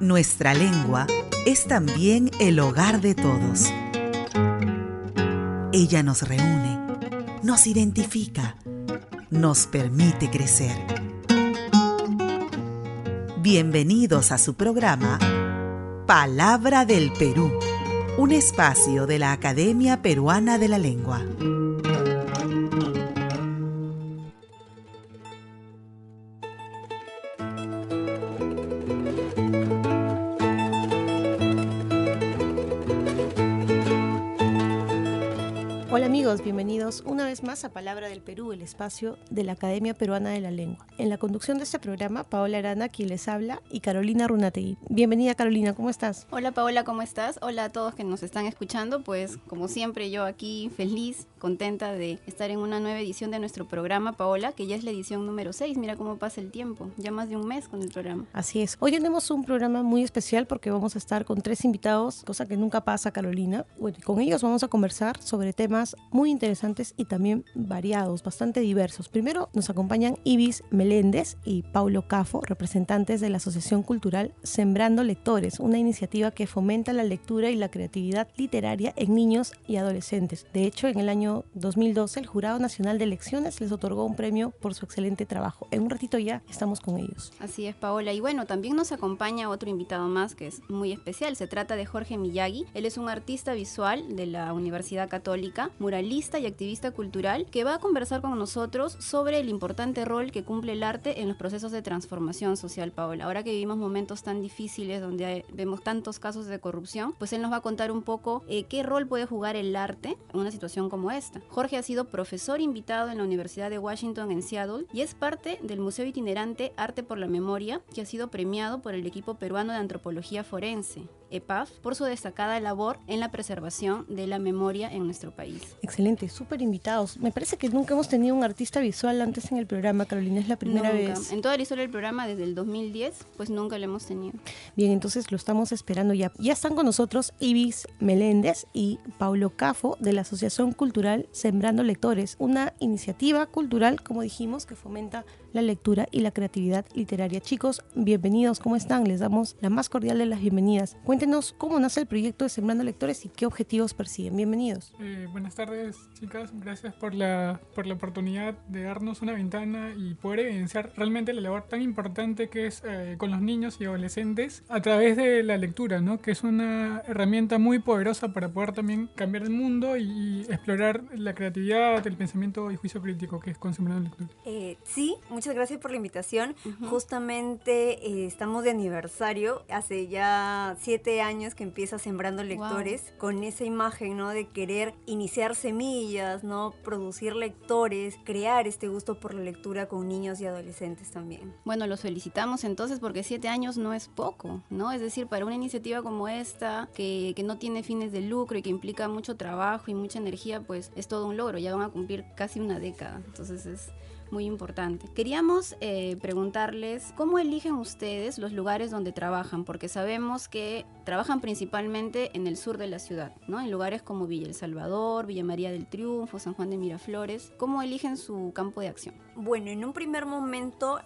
Nuestra lengua es también el hogar de todos. Ella nos reúne, nos identifica, nos permite crecer. Bienvenidos a su programa Palabra del Perú, un espacio de la Academia Peruana de la Lengua. Hola amigos, bienvenidos una vez más a Palabra del Perú, el espacio de la Academia Peruana de la Lengua. En la conducción de este programa, Paola Arana, quien les habla, y Carolina Runategui. Bienvenida Carolina, ¿cómo estás? Hola Paola, ¿cómo estás? Hola a todos que nos están escuchando, pues como siempre yo aquí feliz, contenta de estar en una nueva edición de nuestro programa, Paola, que ya es la edición número 6, mira cómo pasa el tiempo, ya más de un mes con el programa. Así es, hoy tenemos un programa muy especial porque vamos a estar con 3 invitados, cosa que nunca pasa Carolina. Bueno, con ellos vamos a conversar sobre temas muy interesantes y también variados, bastante diversos. Primero nos acompañan Ibis Meléndez y Paulo Cafo, representantes de la Asociación Cultural Sembrando Lectores, una iniciativa que fomenta la lectura y la creatividad literaria en niños y adolescentes. De hecho, en el año 2012 el Jurado Nacional de Elecciones les otorgó un premio por su excelente trabajo. En un ratito ya estamos con ellos. Así es, Paola. Y bueno, también nos acompaña otro invitado más que es muy especial. Se trata de Jorge Miyagi. Él es un artista visual de la Universidad Católica, muralista y activista cultural, que va a conversar con nosotros sobre el importante rol que cumple el arte en los procesos de transformación social, Paola. Ahora que vivimos momentos tan difíciles donde vemos tantos casos de corrupción, pues él nos va a contar un poco qué rol puede jugar el arte en una situación como esta. Jorge ha sido profesor invitado en la Universidad de Washington en Seattle y es parte del Museo Itinerante Arte por la Memoria, que ha sido premiado por el equipo peruano de antropología forense, EPAF, por su destacada labor en la preservación de la memoria en nuestro país. Excelente, súper invitados. Me parece que nunca hemos tenido un artista visual antes en el programa, Carolina, es la primera vez. En toda la historia del programa, desde el 2010, pues nunca lo hemos tenido. Bien, entonces lo estamos esperando ya. Ya están con nosotros Ibis Meléndez y Paulo Cafo de la Asociación Cultural Sembrando Lectores, una iniciativa cultural, como dijimos, que fomenta la lectura y la creatividad literaria. Chicos, bienvenidos, ¿cómo están? Les damos la más cordial de las bienvenidas. Cuéntenos cómo nace el proyecto de Sembrando Lectores y qué objetivos persiguen. Bienvenidos. Buenas tardes, chicas. Gracias por la oportunidad de darnos una ventana y poder evidenciar realmente la labor tan importante que es con los niños y adolescentes a través de la lectura, ¿no? Que es una herramienta muy poderosa para poder también cambiar el mundo y explorar la creatividad, el pensamiento y juicio crítico que es con Sembrando Lectores. Sí, muchas gracias por la invitación. Justamente estamos de aniversario, hace ya 7 años que empieza Sembrando Lectores, wow, con esa imagen, ¿no? De querer iniciar semillas, ¿no? Producir lectores, crear este gusto por la lectura con niños y adolescentes también. Bueno, los felicitamos entonces porque 7 años no es poco, ¿no? Es decir, para una iniciativa como esta, que no tiene fines de lucro y que implica mucho trabajo y mucha energía, pues es todo un logro. Ya van a cumplir casi una década, entonces es muy importante. Queríamos preguntarles cómo eligen ustedes los lugares donde trabajan, porque sabemos que trabajan principalmente en el sur de la ciudad, ¿no? En lugares como Villa El Salvador, Villa María del Triunfo, San Juan de Miraflores. ¿Cómo eligen su campo de acción? Bueno, en un primer momento,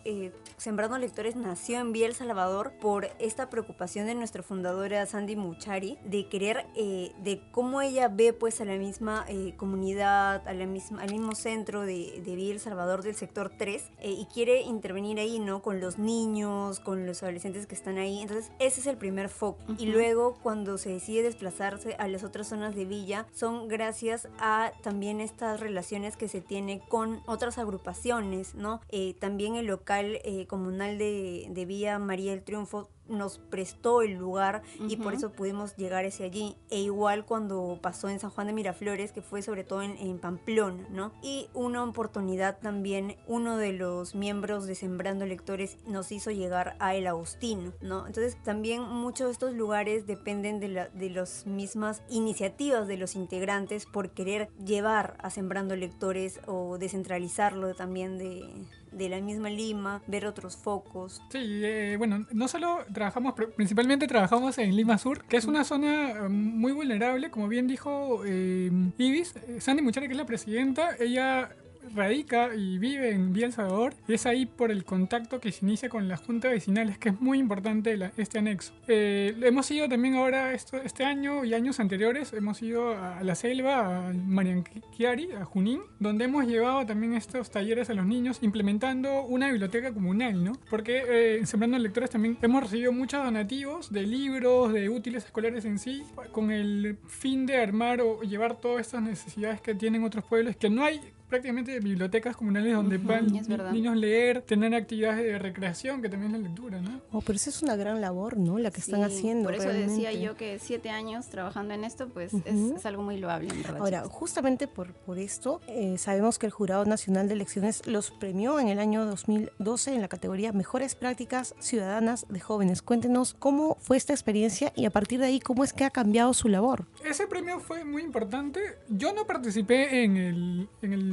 Sembrando Lectores nació en Villa El Salvador por esta preocupación de nuestra fundadora Sandy Muchari, de querer, de cómo ella ve pues a la misma comunidad, al mismo centro de Villa El Salvador, del sector 3, y quiere intervenir ahí, ¿no? Con los niños, con los adolescentes que están ahí. Entonces ese es el primer foco. Y luego cuando se decide desplazarse a las otras zonas de Villa, son gracias a también estas relaciones que se tiene con otras agrupaciones, ¿no? También el local comunal de Villa María del Triunfo nos prestó el lugar y por eso pudimos llegar hacia allí. E igual cuando pasó en San Juan de Miraflores, que fue sobre todo en Pamplona, ¿no? Y una oportunidad también, uno de los miembros de Sembrando Lectores nos hizo llegar a El Agustino, ¿no? Entonces también muchos de estos lugares dependen de las mismas iniciativas de los integrantes por querer llevar a Sembrando Lectores o descentralizarlo también de la misma Lima, ver otros focos. Sí, bueno, no solo trabajamos, principalmente trabajamos en Lima Sur, que es una zona muy vulnerable, como bien dijo Ibis. Sandy Muchari, que es la presidenta, ella radica y vive en Villa El Salvador, y es ahí por el contacto que se inicia con la Junta Vecinales, que es muy importante este anexo. Hemos ido también ahora, este año y años anteriores, hemos ido a la selva, a Marianquiari, a Junín, donde hemos llevado también estos talleres a los niños, implementando una biblioteca comunal, ¿no? Porque en Sembrando Lectores también hemos recibido muchos donativos de libros, de útiles escolares en sí, con el fin de armar o llevar todas estas necesidades que tienen otros pueblos, que no hay prácticamente bibliotecas comunales donde van niños leer, tener actividades de recreación, que también es la lectura, ¿no? Oh, pero esa es una gran labor, ¿no? La que están haciendo. Por eso realmente. decía yo que 7 años trabajando en esto, pues es algo muy loable, en verdad. Ahora, chicos. justamente por esto, sabemos que el Jurado Nacional de Elecciones los premió en el año 2012 en la categoría Mejores Prácticas Ciudadanas de Jóvenes. Cuéntenos cómo fue esta experiencia y a partir de ahí, cómo es que ha cambiado su labor. Ese premio fue muy importante. Yo no participé en el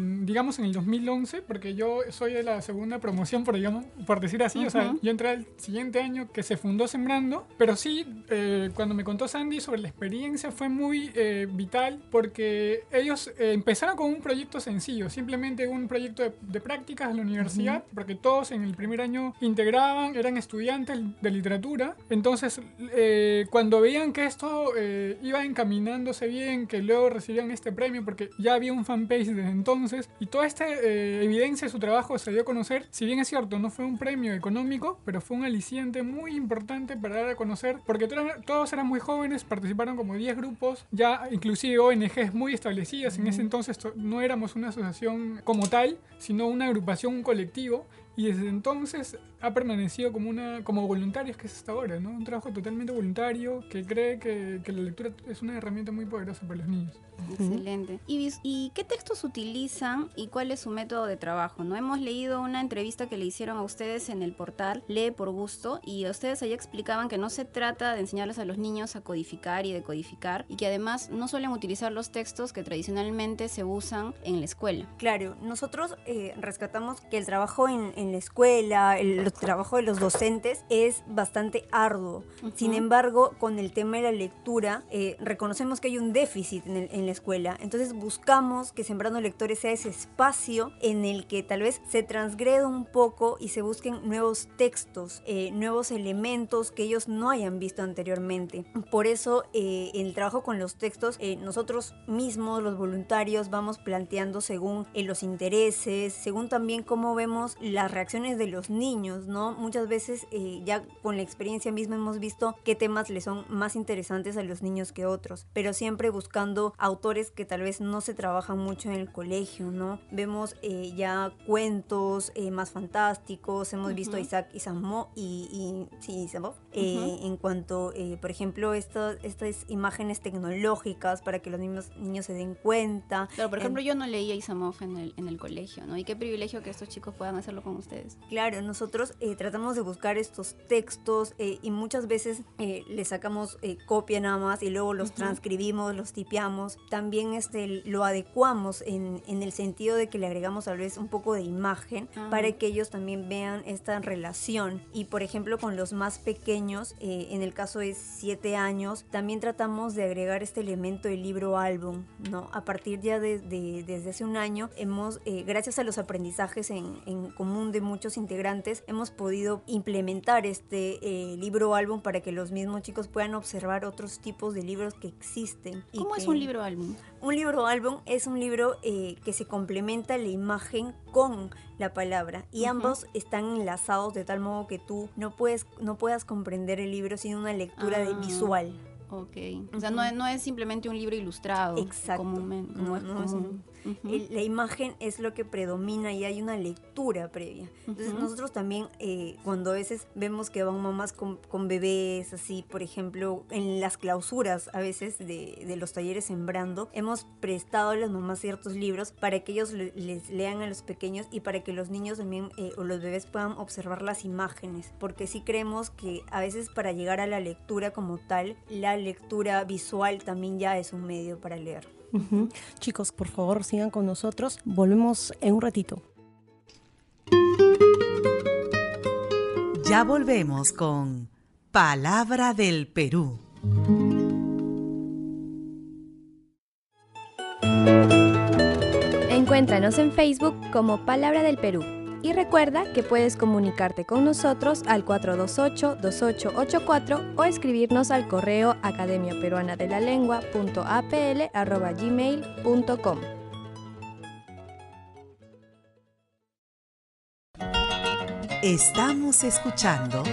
2011, porque yo soy de la segunda promoción, por decir así. O sea, yo entré el siguiente año que se fundó Sembrando, pero sí, cuando me contó Sandy sobre la experiencia fue muy vital, porque ellos empezaron con un proyecto sencillo, simplemente un proyecto de prácticas en la universidad, porque todos en el primer año integraban, eran estudiantes de literatura. Entonces, cuando veían que esto iba encaminándose bien, que luego recibían este premio, porque ya había un fanpage desde entonces, y toda esta evidencia de su trabajo se dio a conocer. Si bien es cierto, no fue un premio económico, pero fue un aliciente muy importante para dar a conocer, porque todos eran muy jóvenes, participaron como 10 grupos, ya inclusive ONGs muy establecidas. En ese entonces no éramos una asociación como tal, sino una agrupación, un colectivo, y desde entonces ha permanecido como voluntarios, que es hasta ahora, ¿no? Un trabajo totalmente voluntario, que cree que la lectura es una herramienta muy poderosa para los niños. Excelente. ¿Y qué textos utilizan y cuál es su método de trabajo? ¿No? Hemos leído una entrevista que le hicieron a ustedes en el portal Lee por Gusto, y ustedes ahí explicaban que no se trata de enseñarles a los niños a codificar y decodificar, y que además no suelen utilizar los textos que tradicionalmente se usan en la escuela. Claro, nosotros rescatamos que el trabajo en la escuela, el trabajo de los docentes es bastante arduo. Sin embargo, con el tema de la lectura, reconocemos que hay un déficit en la escuela. Entonces buscamos que Sembrando Lectores sea ese espacio en el que tal vez se transgreda un poco y se busquen nuevos textos, nuevos elementos que ellos no hayan visto anteriormente. Por eso, en el trabajo con los textos, nosotros mismos, los voluntarios, vamos planteando según los intereses, según también cómo vemos las reacciones de los niños, ¿no? Muchas veces ya con la experiencia misma hemos visto qué temas les son más interesantes a los niños que otros, pero siempre buscando autores que tal vez no se trabajan mucho en el colegio, ¿no? Vemos ya cuentos más fantásticos, hemos visto a Isaac Asimov en cuanto, por ejemplo, estas imágenes tecnológicas para que los niños se den cuenta. Claro, por ejemplo, yo no leía Asimov en el colegio, ¿no? Y qué privilegio que estos chicos puedan hacerlo con ustedes. Claro, nosotros tratamos de buscar estos textos y muchas veces le sacamos copia nada más y luego los transcribimos, los tipeamos. También lo adecuamos en el sentido de que le agregamos tal vez un poco de imagen para que ellos también vean esta relación. Y por ejemplo, con los más pequeños, en el caso de 7 años, también tratamos de agregar este elemento del libro álbum, ¿no? A partir ya desde hace un año hemos, gracias a los aprendizajes en común de muchos integrantes, hemos podido implementar este libro álbum para que los mismos chicos puedan observar otros tipos de libros que existen. ¿Cómo es un libro álbum? Un libro álbum es un libro que se complementa la imagen con la palabra y ambos están enlazados de tal modo que tú no puedas comprender el libro sin una lectura visual. Ok, o sea, no es simplemente un libro ilustrado. Exacto. La imagen es lo que predomina y hay una lectura previa. Entonces nosotros también cuando a veces vemos que van mamás con bebés, así por ejemplo en las clausuras a veces de los talleres Sembrando, hemos prestado a las mamás ciertos libros para que ellos les lean a los pequeños y para que los niños también o los bebés puedan observar las imágenes, porque sí creemos que a veces para llegar a la lectura como tal, la lectura visual también ya es un medio para leer. Chicos, por favor, sigan con nosotros. Volvemos en un ratito. Ya volvemos con Palabra del Perú. Encuéntranos en Facebook como Palabra del Perú. Y recuerda que puedes comunicarte con nosotros al 428-2884 o escribirnos al correo academiaperuanadelalengua.apl@gmail.com. Estamos escuchando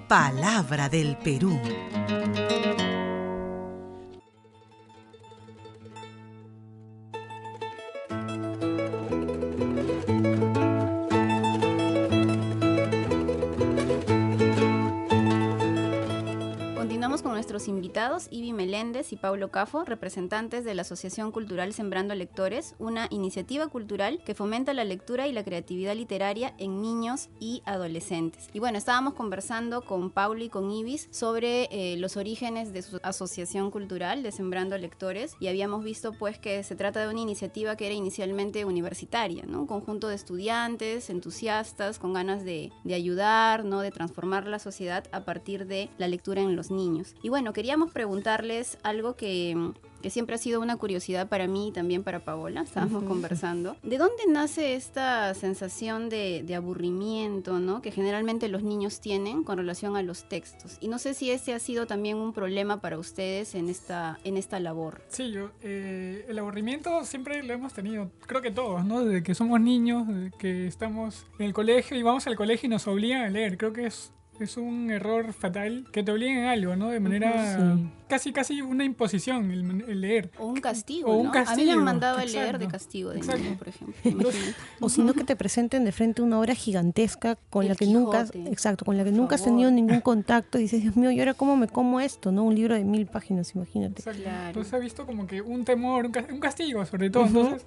Palabra del Perú. Con nuestros invitados Ivy Meléndez y Paulo Cafo, representantes de la Asociación Cultural Sembrando Lectores, una iniciativa cultural que fomenta la lectura y la creatividad literaria en niños y adolescentes. Y bueno, estábamos conversando con Paulo y con Ibis sobre los orígenes de su asociación cultural de Sembrando Lectores, y habíamos visto pues que se trata de una iniciativa que era inicialmente universitaria, ¿no? Un conjunto de estudiantes entusiastas con ganas de ayudar, ¿no? De transformar la sociedad a partir de la lectura en los niños. Y bueno, queríamos preguntarles algo que siempre ha sido una curiosidad para mí y también para Paola. Estábamos conversando. ¿De dónde nace esta sensación de aburrimiento, ¿no? Que generalmente los niños tienen con relación a los textos? Y no sé si ese ha sido también un problema para ustedes en esta labor. Sí, el aburrimiento siempre lo hemos tenido, creo que todos, ¿no? Desde que somos niños, desde que estamos en el colegio y vamos al colegio y nos obligan a leer. Creo que es un error fatal que te obliguen a algo, ¿no? De manera casi una imposición el leer. O un castigo, o un ¿no? castigo. A mí me han mandado a Exacto. leer de castigo, de niño, por ejemplo. O sino que te presenten de frente una obra gigantesca con El la que Quijote. nunca has tenido ningún contacto y dices, Dios mío, ¿y ahora cómo me como esto? ¿No? Un libro de 1000 páginas, imagínate. Exacto. Claro. Entonces ha visto como que un temor, un castigo sobre todo. Entonces,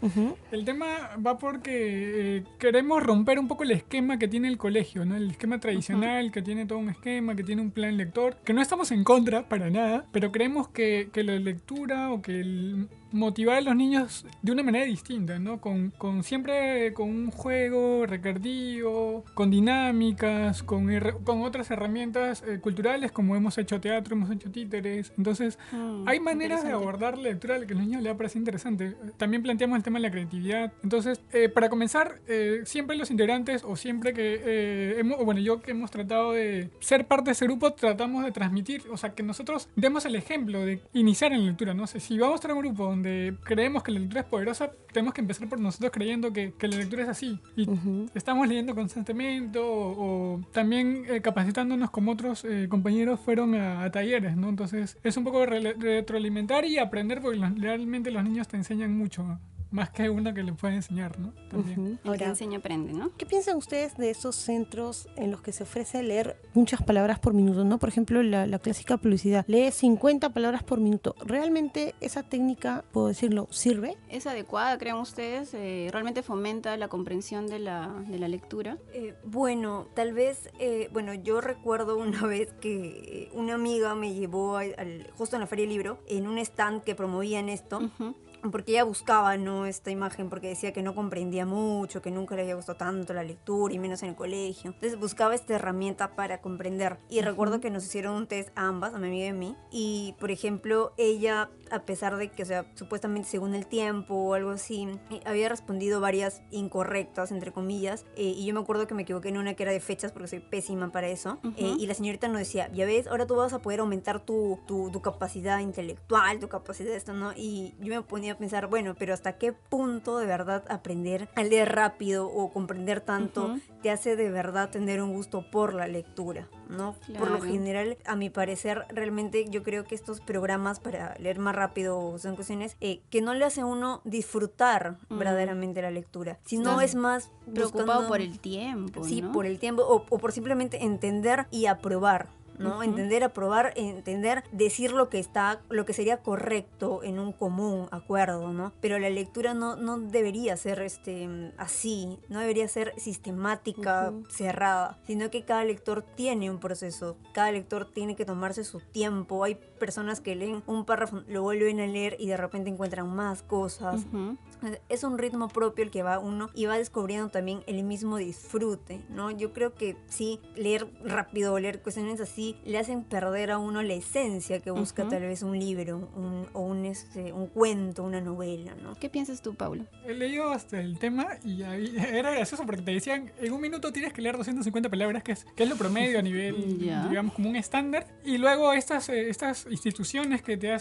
el tema va porque queremos romper un poco el esquema que tiene el colegio, ¿no? El esquema tradicional, que tiene todo un esquema, que tiene un plan lector, que no estamos en contra para nada, pero creemos que la lectura o que motivar a los niños de una manera distinta, ¿no? Siempre con un juego recreativo, con dinámicas, con otras herramientas culturales, como hemos hecho teatro, hemos hecho títeres. Entonces, hay maneras de abordar la lectura que a los niños les parece interesante. También planteamos el tema de la creatividad. Entonces, para comenzar, siempre los integrantes, o siempre que yo que hemos tratado de ser parte de ese grupo, tratamos de transmitir, o sea, que nosotros demos el ejemplo de iniciar en la lectura, ¿no? Si vamos a estar en un grupo donde creemos que la lectura es poderosa, tenemos que empezar por nosotros creyendo que la lectura es así. Y estamos leyendo constantemente o también capacitándonos como otros compañeros fueron a talleres, ¿no? Entonces es un poco retroalimentar y aprender, porque realmente los niños te enseñan mucho. Más que uno que le puede enseñar, ¿no? También. El que enseña aprende, ¿no? ¿Qué piensan ustedes de esos centros en los que se ofrece leer muchas palabras por minuto, ¿no? Por ejemplo, la clásica publicidad. Lee 50 palabras por minuto. ¿Realmente esa técnica, puedo decirlo, sirve? ¿Es adecuada, creen ustedes? ¿Realmente fomenta la comprensión de la lectura? Bueno, tal vez, yo recuerdo una vez que una amiga me llevó justo en la Feria del Libro, en un stand que promovían esto. Porque ella buscaba, ¿no?, esta imagen, porque decía que no comprendía mucho, que nunca le había gustado tanto la lectura y menos en el colegio. Entonces buscaba esta herramienta para comprender. Y recuerdo que nos hicieron un test a ambas, a mi amiga y a mí. Y, por ejemplo, ella, a pesar de que, o sea, supuestamente según el tiempo o algo así, había respondido varias incorrectas, entre comillas. Y yo me acuerdo que me equivoqué en una que era de fechas, porque soy pésima para eso. Y la señorita nos decía, ya ves, ahora tú vas a poder aumentar tu capacidad intelectual, tu capacidad de esto, ¿no? Y yo me ponía a pensar, bueno, pero ¿hasta qué punto de verdad aprender a leer rápido o comprender tanto te hace de verdad tener un gusto por la lectura, ¿no? Claro. Por lo general, a mi parecer, realmente yo creo que estos programas para leer más rápido son cuestiones que no le hace a uno disfrutar verdaderamente la lectura, sino es más preocupado por el tiempo, sí, ¿no? por el tiempo o por simplemente entender y aprobar, ¿no? Entender, aprobar, entender, decir lo que sería correcto en un común acuerdo, ¿no? Pero la lectura no debería ser así, no debería ser sistemática, cerrada, sino que cada lector tiene un proceso, cada lector tiene que tomarse su tiempo. Hay personas que leen un párrafo, lo vuelven a leer y de repente encuentran más cosas. Es un ritmo propio el que va uno y va descubriendo también el mismo disfrute, ¿no? Yo creo que sí, leer rápido, leer cuestiones así sí le hacen perder a uno la esencia que busca tal vez un libro, un cuento, una novela, ¿no? ¿Qué piensas tú, Paulo? He leído hasta el tema y ahí era gracioso porque te decían, en un minuto tienes que leer 250 palabras, que es lo promedio a nivel, digamos, como un estándar. Y luego estas instituciones que te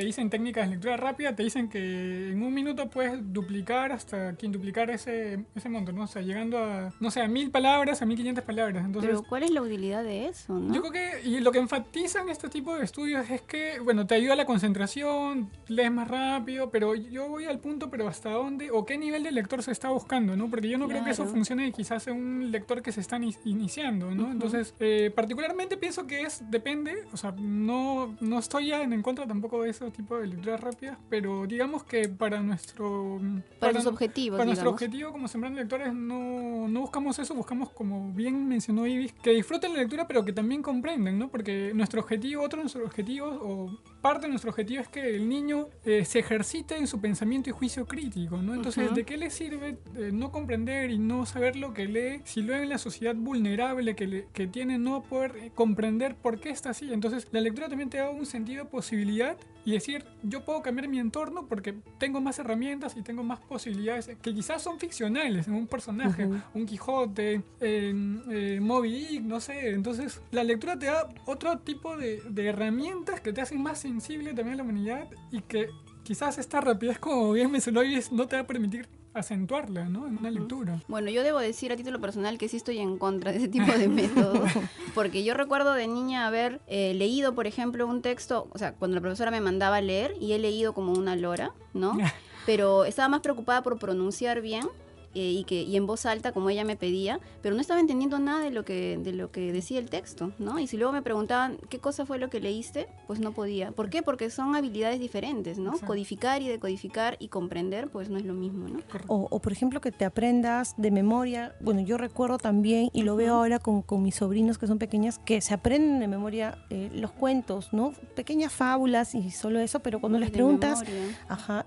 dicen técnicas de lectura rápida, te dicen que en un minuto puedes duplicar hasta quintuplicar ese monto, ¿no? O sea, llegando a, no sé, a 1000 palabras, a 1500 palabras. Entonces, Pero ¿cuál es la utilidad de eso, no? yo creo que, y lo que enfatizan este tipo de estudios es que, bueno, te ayuda a la concentración, lees más rápido, pero yo voy al punto, pero hasta dónde o qué nivel de lector se está buscando, ¿no? Porque yo no creo que eso funcione quizás en un lector que se está iniciando, ¿no? Entonces, particularmente pienso que depende, o sea, no estoy ya en contra tampoco de ese tipo de lecturas rápidas, pero digamos que para nuestros objetivos, para nuestro objetivo como Sembrando Lectores no buscamos eso, buscamos, como bien mencionó Ibis, que disfruten la lectura pero que también comprendan, ¿no? Porque otro de nuestros objetivos o parte de nuestro objetivo es que el niño se ejercite en su pensamiento y juicio crítico, ¿no? Entonces, ¿de qué le sirve no comprender y no saber lo que lee si luego en la sociedad vulnerable que tiene no poder comprender por qué está así? Entonces, la lectura también te da un sentido de posibilidad y decir, yo puedo cambiar mi entorno porque tengo más herramientas y tengo más posibilidades que quizás son ficcionales en un personaje, un Quijote, Moby Dick, no sé. Entonces, la lectura te da otro tipo de herramientas que te hacen más sensible también a la humanidad y que quizás esta rapidez, como bien mencionó, no te va a permitir acentuarla, ¿no? En una lectura. Bueno, yo debo decir a título personal que sí estoy en contra de ese tipo de método, porque yo recuerdo de niña haber leído, por ejemplo, un texto, o sea, cuando la profesora me mandaba a leer, y he leído como una lora, ¿no? Pero estaba más preocupada por pronunciar bien, y en voz alta como ella me pedía, pero no estaba entendiendo nada de lo que decía el texto, ¿no? Y si luego me preguntaban qué cosa fue lo que leíste, pues no podía. ¿Por qué? Porque son habilidades diferentes, ¿no? Exacto. Codificar y decodificar y comprender, pues no es lo mismo, ¿no? O por ejemplo, que te aprendas de memoria. Bueno, yo recuerdo también, y lo veo ahora con mis sobrinos que son pequeñas, que se aprenden de memoria los cuentos, ¿no? Pequeñas fábulas y solo eso, pero cuando les preguntas,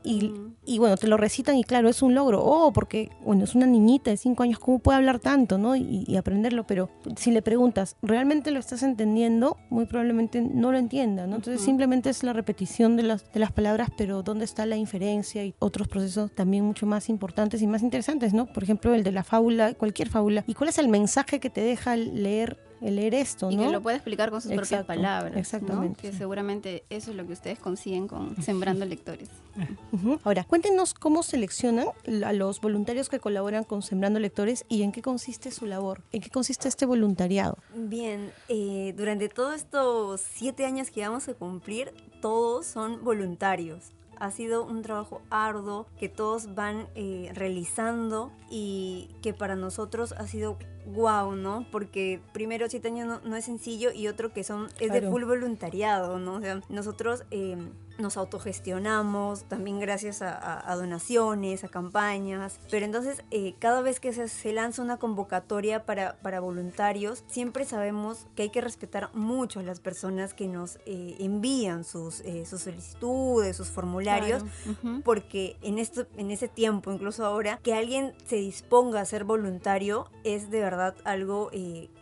y bueno, te lo recitan y claro, es un logro. Porque bueno, es una niñita de 5 años, ¿cómo puede hablar tanto, no? Y aprenderlo, pero si le preguntas, ¿realmente lo estás entendiendo? Muy probablemente no lo entienda, ¿no? Entonces simplemente es la repetición de las palabras, pero ¿dónde está la inferencia y otros procesos también mucho más importantes y más interesantes, ¿no? Por ejemplo, el de la fábula, cualquier fábula. ¿Y cuál es el mensaje que te deja leer esto, ¿no? Y que lo puede explicar con sus propias palabras. Exactamente. ¿No? Que seguramente eso es lo que ustedes consiguen con Sembrando Lectores. Ahora, cuéntenos cómo seleccionan a los voluntarios que colaboran con Sembrando Lectores y en qué consiste su labor, en qué consiste este voluntariado. Bien, durante todos estos 7 años que vamos a cumplir, todos son voluntarios. Ha sido un trabajo arduo que todos van realizando y que para nosotros ha sido guau, ¿no? Porque primero 7 años no es sencillo y otro que es de full voluntariado, ¿no? O sea, nosotros nos autogestionamos también gracias a donaciones, a campañas, pero entonces cada vez que se lanza una convocatoria para voluntarios, siempre sabemos que hay que respetar mucho a las personas que nos envían sus solicitudes, sus formularios, porque en ese tiempo, incluso ahora, que alguien se disponga a ser voluntario es de verdad algo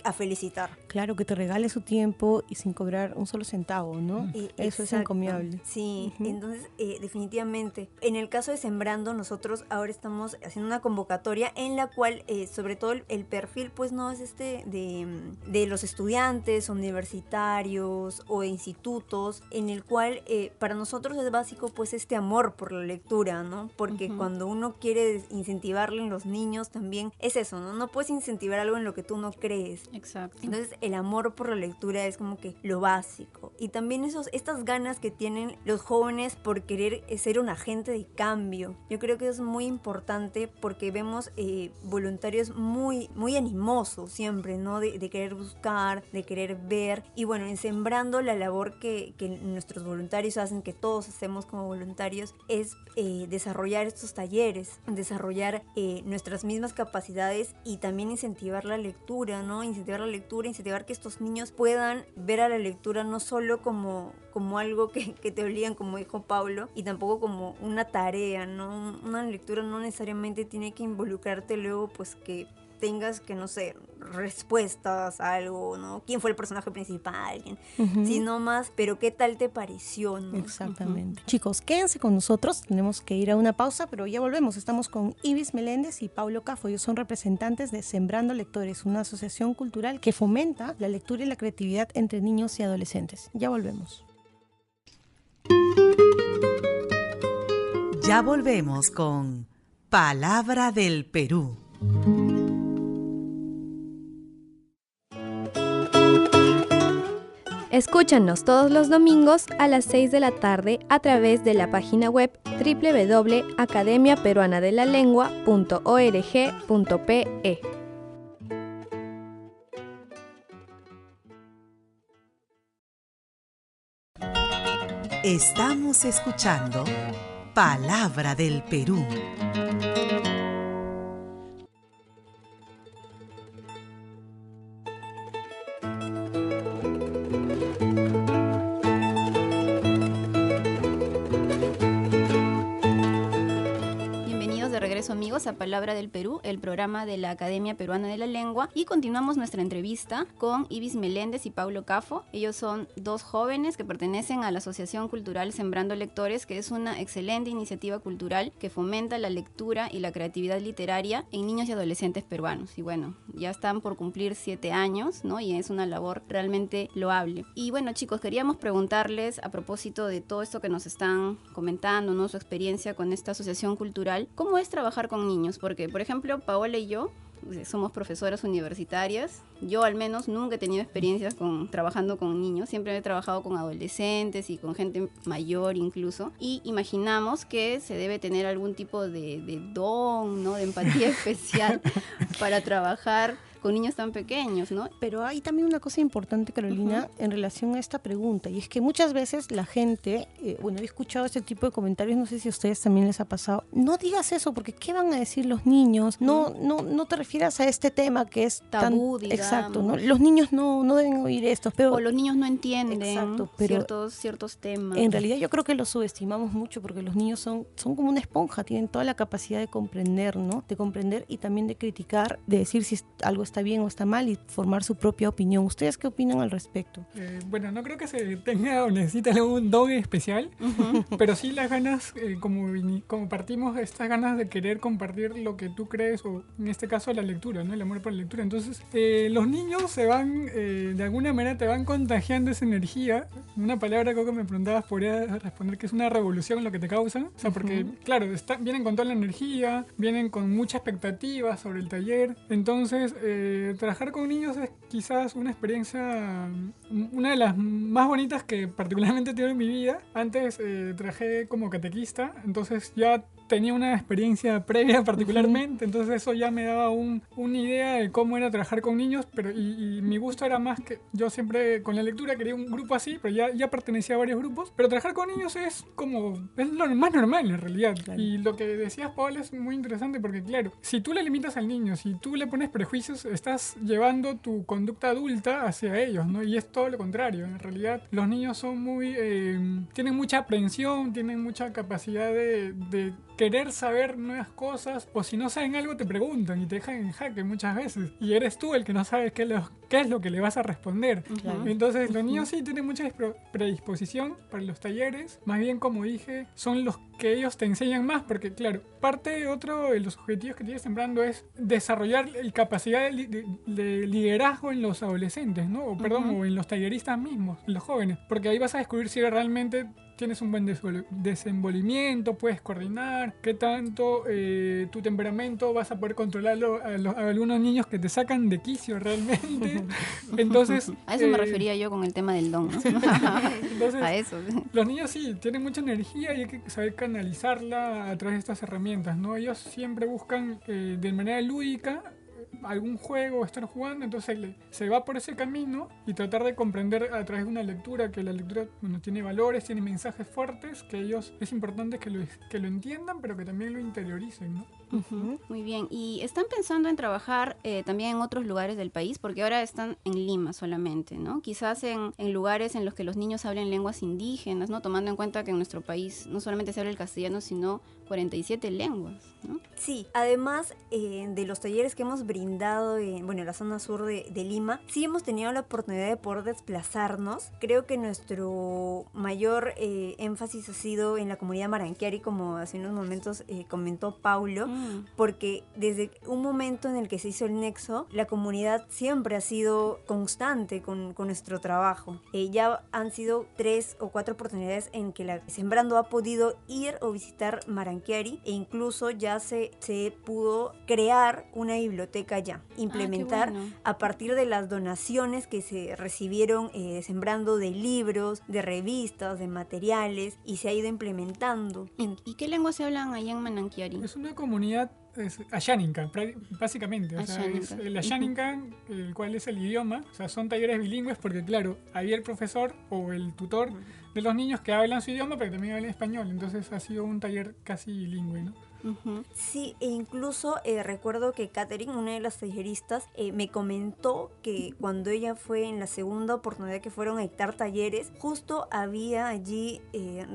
a felicitar. Claro, que te regale su tiempo y sin cobrar un solo centavo, ¿no? Eso es encomiable. Sí, entonces definitivamente. En el caso de Sembrando, nosotros ahora estamos haciendo una convocatoria en la cual, sobre todo el perfil, pues no es de los estudiantes universitarios o institutos, en el cual para nosotros es básico pues este amor por la lectura, ¿no? Porque cuando uno quiere incentivarle en los niños también es eso, ¿no? No puedes incentivar algo en lo que tú no crees. Exacto. Entonces el amor por la lectura es como que lo básico. Y también estas ganas que tienen los jóvenes por querer ser un agente de cambio. Yo creo que es muy importante porque vemos voluntarios muy, muy animosos siempre, ¿no? De querer buscar, de querer ver. Y bueno, en Sembrando, la labor que nuestros voluntarios hacen, que todos hacemos como voluntarios, es desarrollar estos talleres, desarrollar nuestras mismas capacidades y también incentivar la lectura, ¿no? Incentivar que estos niños puedan ver a la lectura no solo como algo que te obligan, como dijo Paulo, y tampoco como una tarea, ¿no? Una lectura no necesariamente tiene que involucrarte luego, pues que tengas que, no sé, respuestas a algo, ¿no? ¿Quién fue el personaje principal? Sino más, pero ¿qué tal te pareció, no? Exactamente. Chicos, quédense con nosotros, tenemos que ir a una pausa, pero ya volvemos. Estamos con Ibis Meléndez y Paulo Cafo. Ellos son representantes de Sembrando Lectores, una asociación cultural que fomenta la lectura y la creatividad entre niños y adolescentes. Ya volvemos. Ya volvemos con Palabra del Perú. Escúchanos todos los domingos a las 6 de la tarde a través de la página web www.academiaperuanadelalengua.org.pe. Estamos escuchando Palabra del Perú. Amigos a Palabra del Perú, el programa de la Academia Peruana de la Lengua, y continuamos nuestra entrevista con Ibis Meléndez y Paulo Cafo. Ellos son dos jóvenes que pertenecen a la Asociación Cultural Sembrando Lectores, que es una excelente iniciativa cultural que fomenta la lectura y la creatividad literaria en niños y adolescentes peruanos. Y bueno, ya están por cumplir 7 años, ¿no? Y es una labor realmente loable. Y bueno, chicos, queríamos preguntarles a propósito de todo esto que nos están comentando, ¿no? Su experiencia con esta asociación cultural, ¿cómo es trabajar con niños? Porque, por ejemplo, Paola y yo somos profesoras universitarias. Yo al menos nunca he tenido experiencias trabajando con niños, siempre he trabajado con adolescentes y con gente mayor incluso, y imaginamos que se debe tener algún tipo de don, ¿no? De empatía especial para trabajar con niños tan pequeños, ¿no? Pero hay también una cosa importante, Carolina, en relación a esta pregunta, y es que muchas veces la gente, bueno, he escuchado este tipo de comentarios, no sé si a ustedes también les ha pasado, no digas eso, porque ¿qué van a decir los niños? No te refieras a este tema que es tabú, tan, digamos. Exacto, ¿no? Los niños no deben oír esto, pero... O los niños no entienden, exacto, pero ciertos temas. En realidad yo creo que los subestimamos mucho, porque los niños son como una esponja, tienen toda la capacidad de comprender, ¿no? De comprender y también de criticar, de decir si algo está bien o está mal y formar su propia opinión. ¿Ustedes qué opinan al respecto? Bueno, no creo que se tenga o necesite algún don especial, pero sí las ganas, como partimos, estas ganas de querer compartir lo que tú crees, o en este caso la lectura, ¿no? El amor por la lectura. Entonces, los niños se van, de alguna manera te van contagiando esa energía. Una palabra que me preguntabas, podría responder que es una revolución lo que te causan. O sea, porque, claro, vienen con toda la energía, vienen con mucha expectativa sobre el taller. Entonces, trabajar con niños es quizás una experiencia, una de las más bonitas que particularmente he tenido en mi vida. Antes trabajé como catequista, entonces ya tenía una experiencia previa particularmente, entonces eso ya me daba una idea de cómo era trabajar con niños, pero y mi gusto era más que yo siempre con la lectura quería un grupo así, pero ya pertenecía a varios grupos, pero trabajar con niños es lo más normal en realidad. Claro. Y lo que decías, Paola, es muy interesante porque, claro, si tú le limitas al niño, si tú le pones prejuicios, estás llevando tu conducta adulta hacia ellos, ¿no? Y es todo lo contrario. En realidad, los niños son tienen mucha aprensión, tienen mucha capacidad de querer saber nuevas cosas, o si no saben algo te preguntan y te dejan en jaque muchas veces, y eres tú el que no sabes qué es lo que le vas a responder. Claro. Entonces los niños sí tienen mucha predisposición para los talleres, más bien, como dije, son los que ellos te enseñan más, porque claro, otro de los objetivos que tienes Sembrando es desarrollar la capacidad de liderazgo en los adolescentes, ¿no? O en los talleristas mismos, en los jóvenes, porque ahí vas a descubrir si realmente tienes un buen desenvolvimiento, puedes coordinar, qué tanto tu temperamento vas a poder controlarlo a algunos niños que te sacan de quicio realmente. Entonces, a eso me refería yo con el tema del don, ¿no? Entonces, a eso. Los niños sí tienen mucha energía y hay que saber canalizarla a través de estas herramientas, ¿no? Ellos siempre buscan de manera lúdica algún juego, estar jugando, entonces se va por ese camino y tratar de comprender a través de una lectura, que la lectura tiene valores, tiene mensajes fuertes, que ellos es importante que lo entiendan, pero que también lo interioricen, ¿no? Muy bien, y están pensando en trabajar también en otros lugares del país, porque ahora están en Lima solamente, ¿no? Quizás en lugares en los que los niños hablen lenguas indígenas, ¿no? Tomando en cuenta que en nuestro país no solamente se habla el castellano, sino 47 lenguas, ¿no? Sí, además de los talleres que hemos brindado vecindado, en la zona sur de Lima, sí hemos tenido la oportunidad de poder desplazarnos. Creo que nuestro mayor énfasis ha sido en la comunidad Maranquiari, como hace unos momentos comentó Paulo, porque desde un momento en el que se hizo el nexo, la comunidad siempre ha sido constante con nuestro trabajo. Ya han sido 3 o 4 oportunidades en que la Sembrando ha podido ir o visitar Maranquiari, e incluso ya se pudo crear una biblioteca ya, implementar a partir de las donaciones que se recibieron Sembrando, de libros, de revistas, de materiales, y se ha ido implementando. ¿Y qué lenguas se hablan allá en Mananquiari? Es una comunidad Ashaninka, básicamente. O sea, es el Ashaninka, el cual es el idioma. O sea, son talleres bilingües porque, claro, había el profesor o el tutor de los niños que hablan su idioma, pero también hablan español. Entonces ha sido un taller casi bilingüe, ¿no? Sí, e incluso recuerdo que Catherine, una de las talleristas, me comentó que cuando ella fue en la segunda oportunidad que fueron a dictar talleres, justo había allí,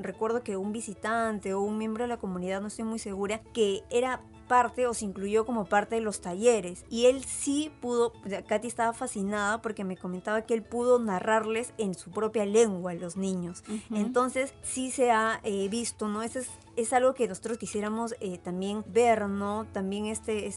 recuerdo que un visitante o un miembro de la comunidad, no estoy muy segura, que era parte o se incluyó como parte de los talleres, y él sí pudo, Katy estaba fascinada porque me comentaba que él pudo narrarles en su propia lengua a los niños. Entonces sí se ha visto, ¿no? Es algo que nosotros quisiéramos también ver, ¿no? También este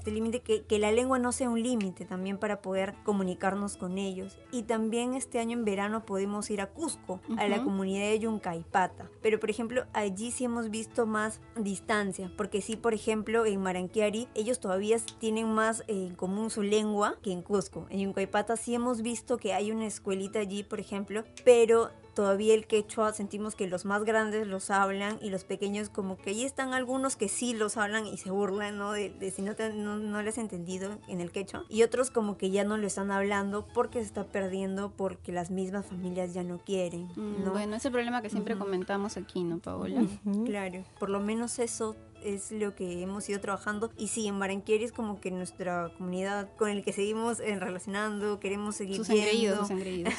límite, que la lengua no sea un límite también para poder comunicarnos con ellos. Y también este año en verano podemos ir a Cusco, a la comunidad de Yuncaipata. Pero, por ejemplo, allí sí hemos visto más distancia, porque sí, por ejemplo, en Maranquiari, ellos todavía tienen más en común su lengua que en Cusco. En Yuncaipata sí hemos visto que hay una escuelita allí, por ejemplo, pero todavía el quechua sentimos que los más grandes los hablan y los pequeños como que ahí están algunos que sí los hablan y se burlan, ¿no? De si no les he entendido en el quechua, y otros como que ya no lo están hablando porque se está perdiendo, porque las mismas familias ya no quieren, ¿no? Bueno, ese problema que siempre comentamos aquí, ¿no, Paola? Claro, por lo menos eso es lo que hemos ido trabajando. Y sí, en Maranquiari es como que nuestra comunidad con el que seguimos relacionando, queremos seguir sus yendo. engreídos.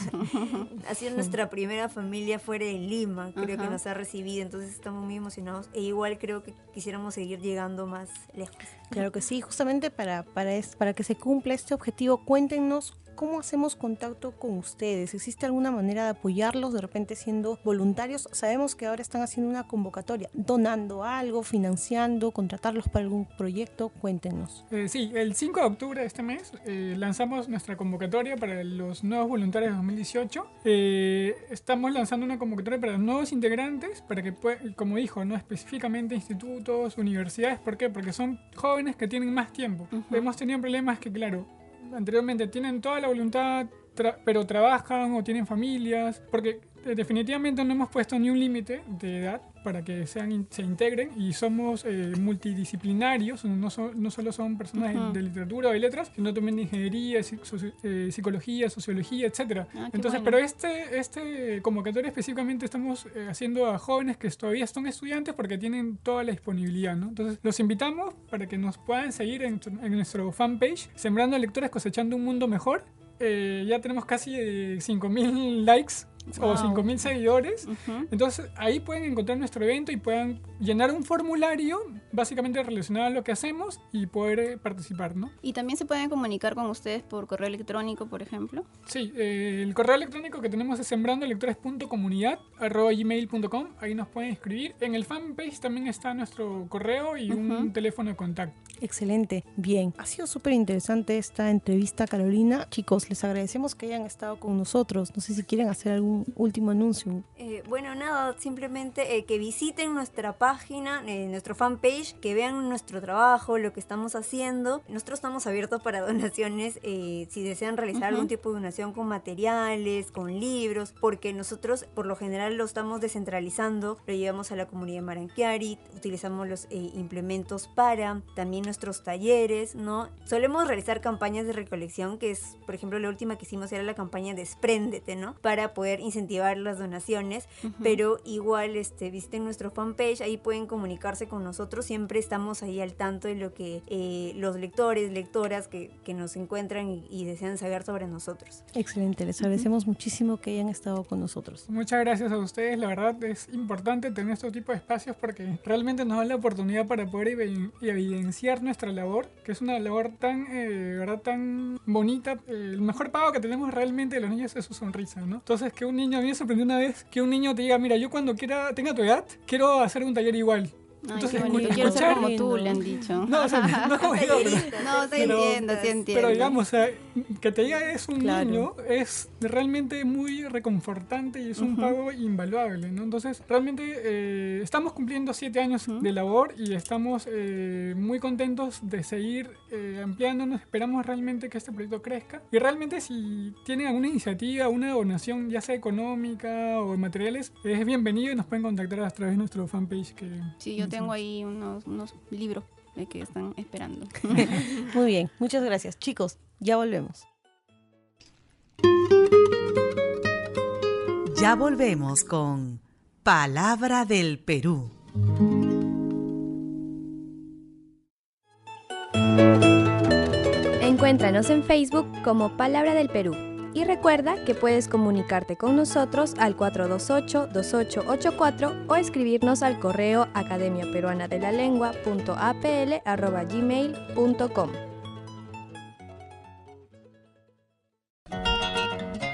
Ha sido nuestra primera familia fuera de Lima, creo que nos ha recibido, entonces estamos muy emocionados, e igual creo que quisiéramos seguir llegando más lejos. Claro que sí, justamente para que se cumpla este objetivo, cuéntenos ¿cómo hacemos contacto con ustedes? ¿Existe alguna manera de apoyarlos, de repente siendo voluntarios? Sabemos que ahora están haciendo una convocatoria, donando algo, financiando, contratarlos para algún proyecto. Cuéntenos. Sí, el 5 de octubre de este mes lanzamos nuestra convocatoria para los nuevos voluntarios de 2018. Estamos lanzando una convocatoria para los nuevos integrantes, para que, como dijo, no específicamente institutos, universidades. ¿Por qué? Porque son jóvenes que tienen más tiempo. Hemos tenido problemas que, claro, anteriormente tienen toda la voluntad, pero trabajan o tienen familias, porque definitivamente no hemos puesto ni un límite de edad para que se integren, y somos multidisciplinarios, no solo son personas de literatura o de letras, sino también de ingeniería, psicología, sociología, etc. Entonces, bueno. Pero este convocatorio específicamente estamos haciendo a jóvenes que todavía son estudiantes porque tienen toda la disponibilidad, ¿no? Entonces, los invitamos para que nos puedan seguir en nuestro fanpage, Sembrando Lectores Cosechando un Mundo Mejor. Ya tenemos casi 5.000 likes. Wow. O 5.000 seguidores. Entonces ahí pueden encontrar nuestro evento y puedan llenar un formulario básicamente relacionado a lo que hacemos y poder participar, ¿no? ¿Y también se pueden comunicar con ustedes por correo electrónico, por ejemplo? Sí, el correo electrónico que tenemos es sembrandolectores.comunidad@gmail.com. Ahí nos pueden escribir. En el fanpage también está nuestro correo y un teléfono de contacto. Excelente, bien. Ha sido súper interesante esta entrevista, Carolina. Chicos, les agradecemos que hayan estado con nosotros. No sé si quieren hacer algún último anuncio. Bueno, nada, simplemente que visiten nuestra página, nuestro fanpage, que vean nuestro trabajo, lo que estamos haciendo. Nosotros estamos abiertos para donaciones, si desean realizar algún tipo de donación con materiales, con libros, porque nosotros por lo general lo estamos descentralizando, lo llevamos a la comunidad de Maranquiari, utilizamos los implementos para también nuestros talleres, ¿no? Solemos realizar campañas de recolección, que es, por ejemplo, la última que hicimos era la campaña Despréndete, ¿no? Para poder incentivar las donaciones, pero igual visiten nuestro fanpage, ahí pueden comunicarse con nosotros siempre estamos ahí al tanto de lo que los lectores, lectoras que nos encuentran y desean saber sobre nosotros. Excelente, les agradecemos muchísimo que hayan estado con nosotros. Muchas gracias a ustedes, la verdad es importante tener este tipo de espacios porque realmente nos dan la oportunidad para poder evidenciar nuestra labor, que es una labor tan bonita. El mejor pago que tenemos realmente de los niños es su sonrisa, ¿no? Entonces, que un niño, a mí me sorprendió una vez que un niño te diga, mira, yo cuando tenga tu edad, quiero hacer un taller igual. Ay, Entonces, qué bonito. Quiero ser como tú, le han dicho. No, o sea, no es como yo, pero... No, sí entiendo. Pero digamos, o sea, que te diga es un Claro. niño es realmente muy reconfortante y es un pago invaluable, ¿no? Entonces, realmente estamos cumpliendo 7 años de labor y estamos muy contentos de seguir ampliándonos. Esperamos realmente que este proyecto crezca. Y realmente si tienen alguna iniciativa, una donación, ya sea económica o de materiales, es bienvenido y nos pueden contactar a través de nuestro fanpage. Sí, yo tengo ahí unos libros que están esperando. Muy bien, muchas gracias. Chicos, ya volvemos. Ya volvemos con Palabra del Perú. Encuéntranos en Facebook como Palabra del Perú. Y recuerda que puedes comunicarte con nosotros al 428-2884 o escribirnos al correo academiaperuanadelalengua.apl@gmail.com.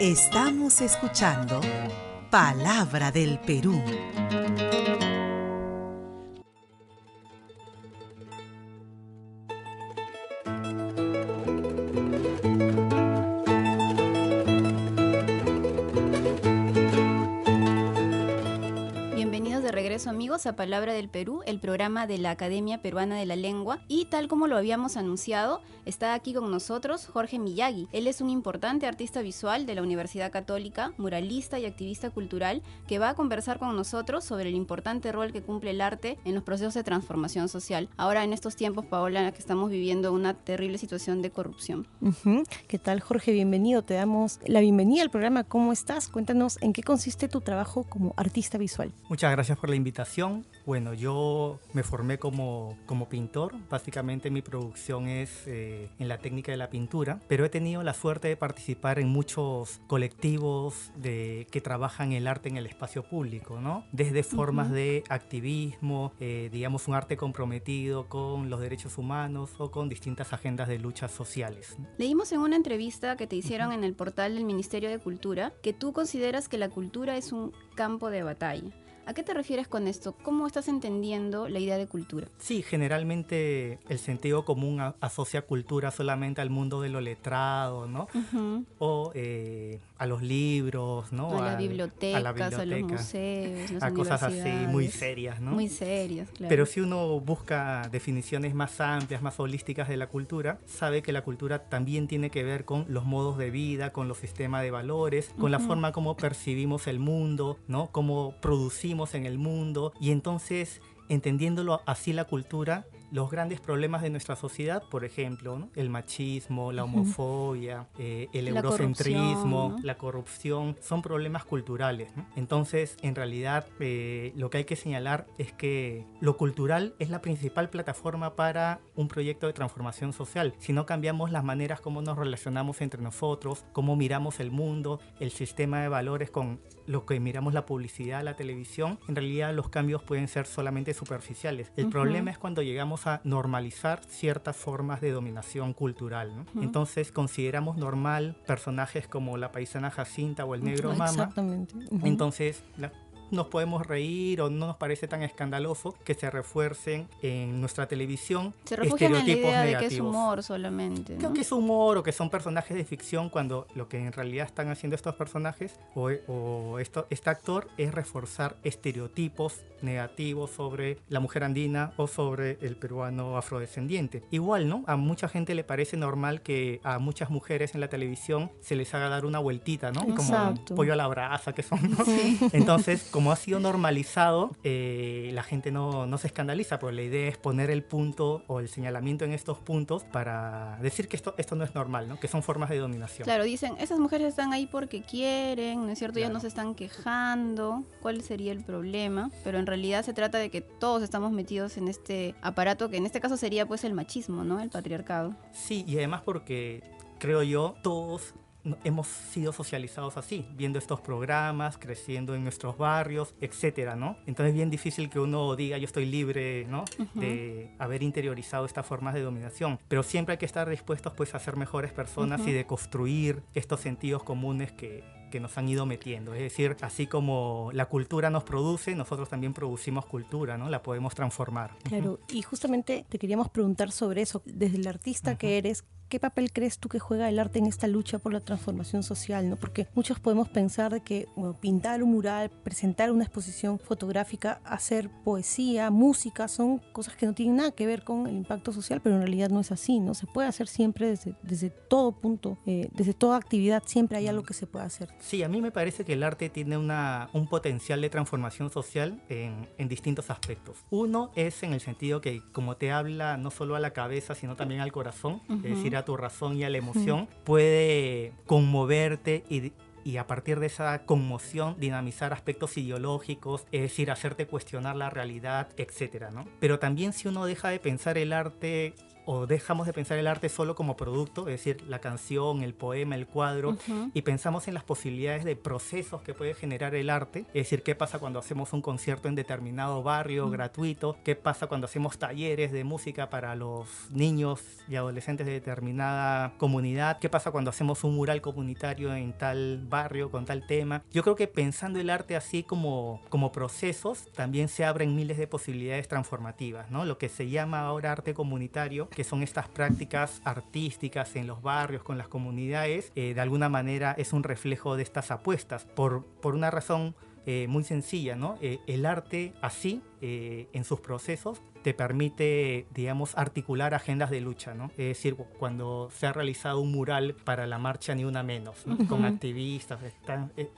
Estamos escuchando Palabra del Perú. Amigos, a Palabra del Perú, el programa de la Academia Peruana de la Lengua, y tal como lo habíamos anunciado, está aquí con nosotros Jorge Miyagi. Él es un importante artista visual de la Universidad Católica, muralista y activista cultural, que va a conversar con nosotros sobre el importante rol que cumple el arte en los procesos de transformación social. Ahora, en estos tiempos, Paola, en la que estamos viviendo una terrible situación de corrupción. ¿Qué tal, Jorge? Bienvenido. Te damos la bienvenida al programa. ¿Cómo estás? Cuéntanos en qué consiste tu trabajo como artista visual. Muchas gracias por la invitación. Bueno, yo me formé como pintor. Básicamente mi producción es en la técnica de la pintura, pero he tenido la suerte de participar en muchos colectivos que trabajan el arte en el espacio público, ¿no? Desde formas de activismo, digamos un arte comprometido con los derechos humanos o con distintas agendas de luchas sociales. Leímos en una entrevista que te hicieron en el portal del Ministerio de Cultura que tú consideras que la cultura es un campo de batalla. ¿A qué te refieres con esto? ¿Cómo estás entendiendo la idea de cultura? Sí, generalmente el sentido común asocia cultura solamente al mundo de lo letrado, ¿no? O a los libros, ¿no? A las bibliotecas, a los museos, las a cosas así muy universidades. serias, ¿no? Muy serias, claro. Pero si uno busca definiciones más amplias, más holísticas de la cultura, sabe que la cultura también tiene que ver con los modos de vida, con los sistemas de valores, con la forma como percibimos el mundo, ¿no? Cómo producimos en el mundo, y entonces, entendiéndolo así la cultura, los grandes problemas de nuestra sociedad, por ejemplo, ¿no? El machismo, la homofobia, el eurocentrismo, la corrupción, son problemas culturales, ¿no? Entonces, en realidad, lo que hay que señalar es que lo cultural es la principal plataforma para un proyecto de transformación social. Si no cambiamos las maneras como nos relacionamos entre nosotros, cómo miramos el mundo, el sistema de valores con lo que miramos la publicidad, la televisión, en realidad los cambios pueden ser solamente superficiales. El problema es cuando llegamos a normalizar ciertas formas de dominación cultural, ¿no? Entonces consideramos normal personajes como la paisana Jacinta o el negro Mama. Exactamente. Entonces nos podemos reír o no nos parece tan escandaloso que se refuercen en nuestra televisión se refugian en la estereotipos idea negativos. de que es humor solamente, ¿no? Creo que es humor o que son personajes de ficción, cuando lo que en realidad están haciendo estos personajes este actor es reforzar estereotipos negativos sobre la mujer andina o sobre el peruano afrodescendiente. Igual, ¿no? A mucha gente le parece normal que a muchas mujeres en la televisión se les haga dar una vueltita, ¿no? Exacto. Como pollo a la brasa que son, ¿no? Sí. Entonces como ha sido normalizado, la gente no se escandaliza, pero la idea es poner el punto o el señalamiento en estos puntos para decir que esto no es normal, ¿no? Que son formas de dominación. Claro, dicen, esas mujeres están ahí porque quieren, ¿no es cierto? Claro. Ya no se están quejando, ¿cuál sería el problema? Pero en realidad se trata de que todos estamos metidos en este aparato, que en este caso sería pues el machismo, ¿no? El patriarcado. Sí, y además porque creo yo, todos hemos sido socializados así, viendo estos programas, creciendo en nuestros barrios, etcétera, ¿no? Entonces es bien difícil que uno diga yo estoy libre, ¿no? De haber interiorizado estas formas de dominación, pero siempre hay que estar dispuestos pues a ser mejores personas y de construir estos sentidos comunes que nos han ido metiendo. Es decir, así como la cultura nos produce, nosotros también producimos cultura, ¿no? La podemos transformar. Claro, y justamente te queríamos preguntar sobre eso. Desde el artista que eres, ¿qué papel crees tú que juega el arte en esta lucha por la transformación social, ¿no? Porque muchos podemos pensar de que pintar un mural, presentar una exposición fotográfica, hacer poesía, música, son cosas que no tienen nada que ver con el impacto social, pero en realidad no es así, ¿no? Se puede hacer siempre desde todo punto, desde toda actividad, siempre hay algo que se puede hacer. Sí, a mí me parece que el arte tiene un potencial de transformación social en distintos aspectos. Uno es en el sentido que como te habla no solo a la cabeza, sino también al corazón, es decir, a tu razón y a la emoción, puede conmoverte y a partir de esa conmoción dinamizar aspectos ideológicos, es decir, hacerte cuestionar la realidad, etcétera, ¿no? Pero también si uno deja de pensar el arte o dejamos de pensar el arte solo como producto, es decir, la canción, el poema, el cuadro, y pensamos en las posibilidades de procesos que puede generar el arte, es decir, qué pasa cuando hacemos un concierto en determinado barrio gratuito, qué pasa cuando hacemos talleres de música para los niños y adolescentes de determinada comunidad, qué pasa cuando hacemos un mural comunitario en tal barrio con tal tema. Yo creo que pensando el arte así como procesos, también se abren miles de posibilidades transformativas, ¿no? Lo que se llama ahora arte comunitario, que son estas prácticas artísticas en los barrios, con las comunidades, de alguna manera es un reflejo de estas apuestas, por una razón muy sencilla, ¿no? El arte así, en sus procesos, te permite, digamos, articular agendas de lucha, ¿no? Es decir, cuando se ha realizado un mural para la marcha Ni Una Menos, ¿no? Con activistas,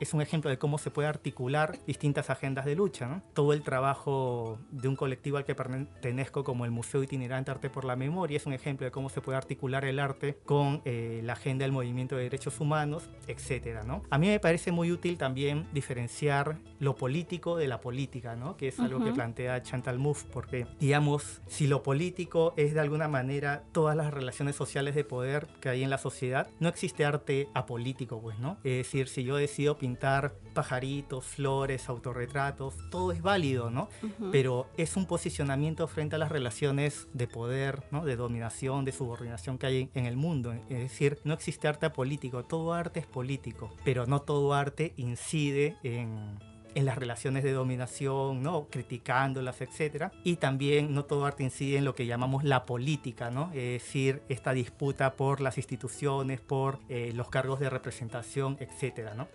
es un ejemplo de cómo se puede articular distintas agendas de lucha, ¿no? Todo el trabajo de un colectivo al que pertenezco, como el Museo Itinerante Arte por la Memoria, es un ejemplo de cómo se puede articular el arte con la agenda del movimiento de derechos humanos, etcétera, ¿no? A mí me parece muy útil también diferenciar lo político de la política, ¿no? Que es algo que plantea Chantal Mouffe, porque digamos, si lo político es de alguna manera todas las relaciones sociales de poder que hay en la sociedad, no existe arte apolítico, pues, ¿no? Es decir, si yo decido pintar pajaritos, flores, autorretratos, todo es válido, ¿no? Pero es un posicionamiento frente a las relaciones de poder, ¿no? De dominación, de subordinación que hay en el mundo. Es decir, no existe arte apolítico, todo arte es político, pero no todo arte incide en las relaciones de dominación, ¿no? Criticándolas, etcétera. Y también no todo arte incide en lo que llamamos la política, ¿no? Es decir, esta disputa por las instituciones, por los cargos de representación, etcétera, ¿no?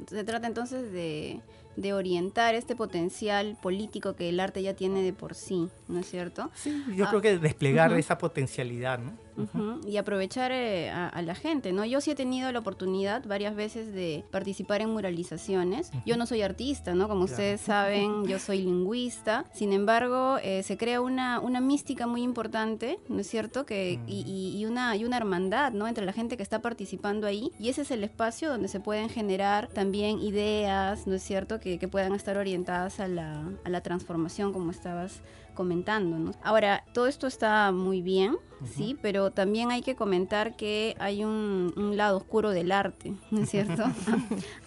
Se trata entonces de orientar este potencial político que el arte ya tiene de por sí, ¿no es cierto? Sí, yo creo que desplegar esa potencialidad, ¿no? Y aprovechar a la gente, ¿no? Yo sí he tenido la oportunidad varias veces de participar en muralizaciones. Yo no soy artista, ¿no? Como ustedes saben, yo soy lingüista. Sin embargo, se crea una mística muy importante, ¿no es cierto? Y una hermandad, ¿no? Entre la gente que está participando ahí. Y ese es el espacio donde se pueden generar también ideas, ¿no es cierto? Que puedan estar orientadas a la transformación, como estabas comentando, ¿no? Ahora, todo esto está muy bien, sí, pero también hay que comentar que hay un lado oscuro del arte, ¿no es cierto?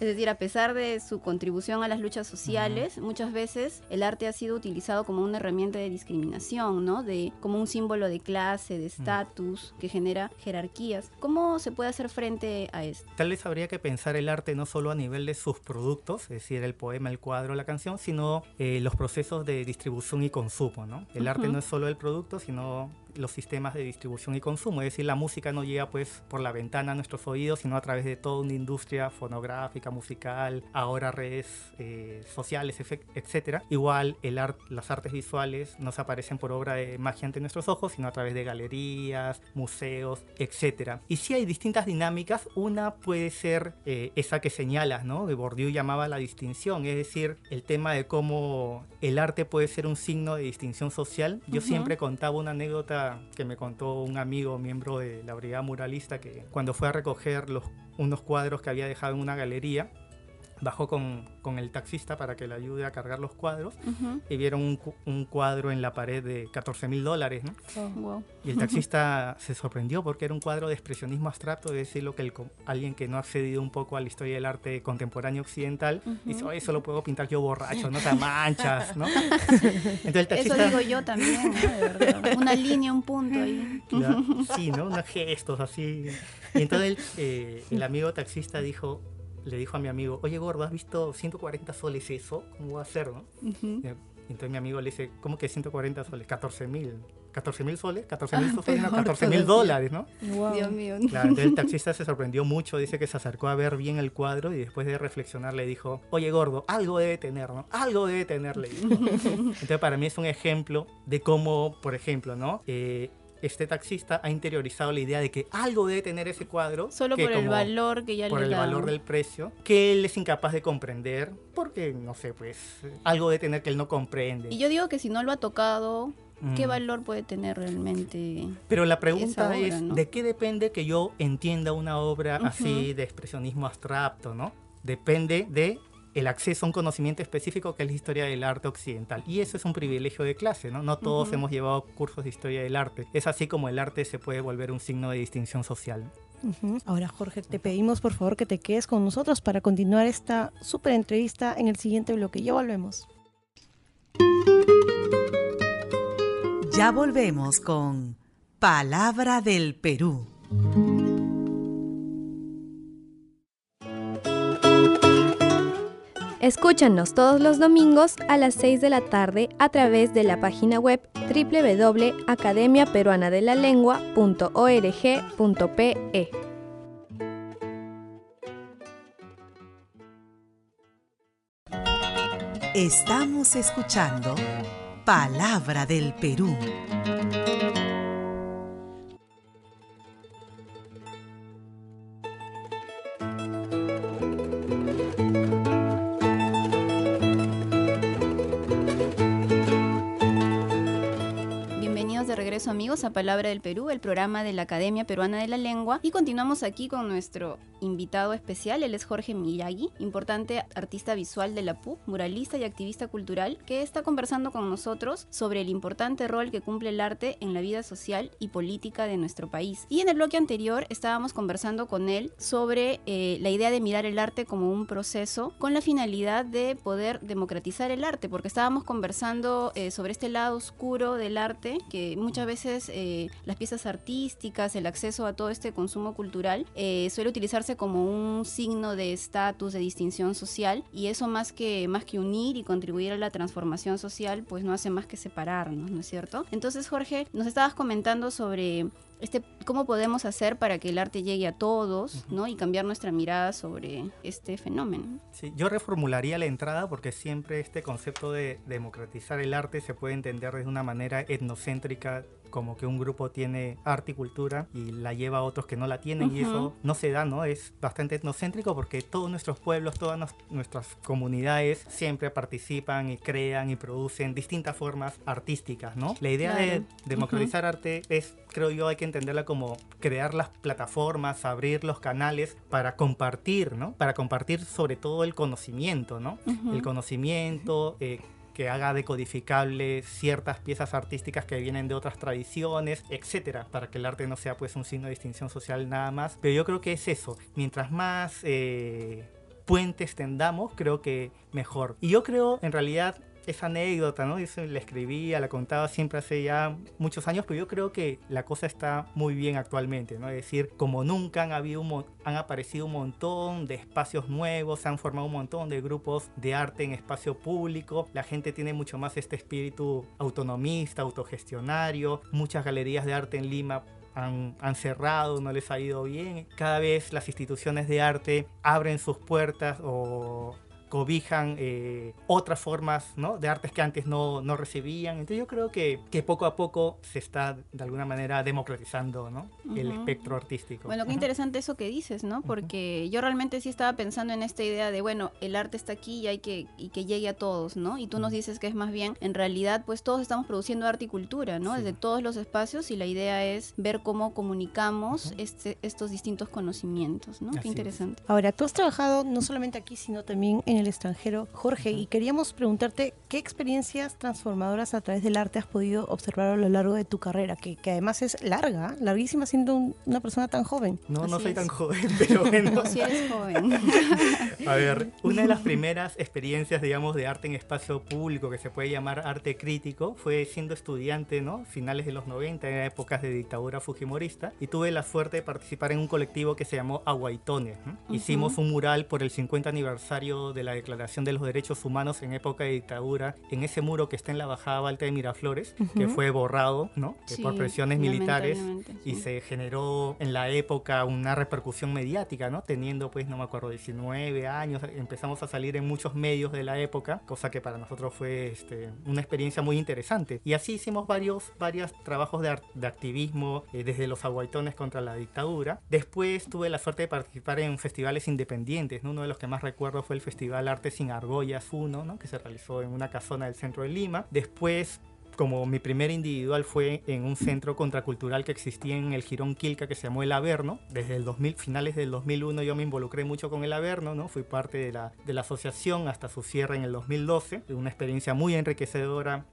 Es decir, a pesar de su contribución a las luchas sociales, muchas veces el arte ha sido utilizado como una herramienta de discriminación, ¿no? Como un símbolo de clase, de estatus, que genera jerarquías. ¿Cómo se puede hacer frente a esto? Tal vez habría que pensar el arte no solo a nivel de sus productos, es decir, el poema, el cuadro, la canción, sino los procesos de distribución y consumo, ¿no? El arte no es solo el producto, sino los sistemas de distribución y consumo. Es decir, la música no llega pues por la ventana a nuestros oídos, sino a través de toda una industria fonográfica, musical, ahora redes sociales, etcétera. Igual las artes visuales no se aparecen por obra de magia ante nuestros ojos, sino a través de galerías, museos, etcétera. Y sí hay distintas dinámicas. Una puede ser esa que señalas, ¿no? Que Bourdieu llamaba la distinción, es decir, el tema de cómo el arte puede ser un signo de distinción social. Yo siempre contaba una anécdota que me contó un amigo, miembro de la Brigada Muralista, que cuando fue a recoger unos cuadros que había dejado en una galería, bajó con el taxista para que le ayude a cargar los cuadros y vieron un cuadro en la pared de $14,000, ¿no? Oh, wow. Y el taxista se sorprendió porque era un cuadro de expresionismo abstracto, es decir, lo que alguien que no ha accedido un poco a la historia del arte contemporáneo occidental dice, oh, eso lo puedo pintar yo borracho, no te manchas, ¿no? Entonces el taxista... Eso digo yo también, ¿no? De verdad. Una línea, un punto ahí. Claro, sí, ¿no? Unos gestos así. Y entonces el amigo taxista le dijo a mi amigo, oye gordo, ¿has visto 140 soles eso? ¿Cómo va a ser, no? Y entonces mi amigo le dice, ¿cómo que 140 soles? 14,000. ¿14,000 soles? 14,000 soles, no, $14,000, ¿no? Wow. Dios mío. Claro, entonces el taxista se sorprendió mucho, dice que se acercó a ver bien el cuadro y después de reflexionar le dijo, oye gordo, algo debe tener, ¿no? Algo debe tener, le dijo. Entonces para mí es un ejemplo de cómo, por ejemplo, ¿no? Este taxista ha interiorizado la idea de que algo debe tener ese cuadro. Solo por el valor que ya le da. Por el valor del precio, que él es incapaz de comprender, porque, no sé, pues, algo debe tener que él no comprende. Y yo digo que si no lo ha tocado, ¿qué valor puede tener realmente? Pero la pregunta obra, es, ¿no? ¿de qué depende que yo entienda una obra así de expresionismo abstracto, ¿no? Depende de el acceso a un conocimiento específico que es la historia del arte occidental. Y eso es un privilegio de clase, ¿no? No todos hemos llevado cursos de historia del arte. Es así como el arte se puede volver un signo de distinción social. Ahora, Jorge, te pedimos por favor que te quedes con nosotros para continuar esta súper entrevista en el siguiente bloque. Ya volvemos. Ya volvemos con Palabra del Perú. Escúchanos todos los domingos a las 6 de la tarde a través de la página web www.academiaperuanadelalengua.org.pe. Estamos escuchando Palabra del Perú. Amigos, a Palabra del Perú, el programa de la Academia Peruana de la Lengua, y continuamos aquí con nuestro invitado especial. Él es Jorge Miyagi, importante artista visual de la PUC, muralista y activista cultural, que está conversando con nosotros sobre el importante rol que cumple el arte en la vida social y política de nuestro país. Y en el bloque anterior estábamos conversando con él sobre la idea de mirar el arte como un proceso con la finalidad de poder democratizar el arte, porque estábamos conversando sobre este lado oscuro del arte, que muchas veces las piezas artísticas, el acceso a todo este consumo cultural suele utilizarse como un signo de estatus, de distinción social, y eso más que unir y contribuir a la transformación social, pues no hace más que separarnos, ¿no es cierto? Entonces, Jorge, nos estabas comentando sobre cómo podemos hacer para que el arte llegue a todos, ¿no? Y cambiar nuestra mirada sobre este fenómeno. Sí, yo reformularía la entrada porque siempre este concepto de democratizar el arte se puede entender de una manera etnocéntrica, como que un grupo tiene arte y cultura y la lleva a otros que no la tienen, y eso no se da, ¿no? Es bastante etnocéntrico porque todos nuestros pueblos, todas nuestras comunidades siempre participan y crean y producen distintas formas artísticas, ¿no? La idea de democratizar arte es, creo yo, hay que entenderla como crear las plataformas, abrir los canales para compartir, ¿no? Para compartir sobre todo el conocimiento, ¿no? El conocimiento, que haga decodificable ciertas piezas artísticas que vienen de otras tradiciones, etcétera, para que el arte no sea pues un signo de distinción social nada más. Pero yo creo que es eso, mientras más puentes tendamos, creo que mejor. Y yo creo, en realidad, esa anécdota, ¿no? Eso la escribía, la contaba siempre hace ya muchos años, pero yo creo que la cosa está muy bien actualmente, ¿no? Es decir, como nunca han aparecido un montón de espacios nuevos, se han formado un montón de grupos de arte en espacio público, la gente tiene mucho más este espíritu autonomista, autogestionario, muchas galerías de arte en Lima han cerrado, no les ha ido bien. Cada vez las instituciones de arte abren sus puertas o cobijan otras formas, ¿no?, de artes que antes no recibían. Entonces yo creo que poco a poco se está de alguna manera democratizando, ¿no?, el espectro artístico. Bueno, qué interesante eso que dices, ¿no? Porque yo realmente sí estaba pensando en esta idea de, bueno, el arte está aquí y que llegue a todos, ¿no? Y tú nos dices que es más bien, en realidad, pues todos estamos produciendo arte y cultura, ¿no? Sí. Desde todos los espacios, y la idea es ver cómo comunicamos estos distintos conocimientos, ¿no? Así Qué interesante. Ahora, tú has trabajado no solamente aquí, sino también en el extranjero, Jorge, y queríamos preguntarte qué experiencias transformadoras a través del arte has podido observar a lo largo de tu carrera, que además es larga, larguísima, siendo una persona tan joven. No Así soy es. tan joven, pero bueno. No, si eres joven. A ver, una de las primeras experiencias, digamos, de arte en espacio público, que se puede llamar arte crítico, fue siendo estudiante, ¿no?, finales de los 90, en épocas de dictadura fujimorista, y tuve la suerte de participar en un colectivo que se llamó Aguaitones, ¿no? Hicimos un mural por el 50 aniversario de la Declaración de los Derechos Humanos en época de dictadura, en ese muro que está en la Bajada Alta de Miraflores, que fue borrado, ¿no?, Sí, por presiones militares, lamentablemente, y sí. se generó en la época una repercusión mediática, ¿no? Teniendo, pues, no me acuerdo, 19 años, empezamos a salir en muchos medios de la época, cosa que para nosotros fue una experiencia muy interesante. Y así hicimos varios trabajos de activismo, desde los aguaitones contra la dictadura. Después tuve la suerte de participar en festivales independientes, ¿no? Uno de los que más recuerdo fue el Festival Arte Sin Argollas 1, ¿no?, que se realizó en una casona del centro de Lima. Después, como mi primer individual fue en un centro contracultural que existía en el Jirón Quilca, que se llamó El Averno. Desde el finales del 2001 yo me involucré mucho con El Averno, ¿no? Fui parte de la asociación hasta su cierre en el 2012. Una experiencia muy enriquecedora,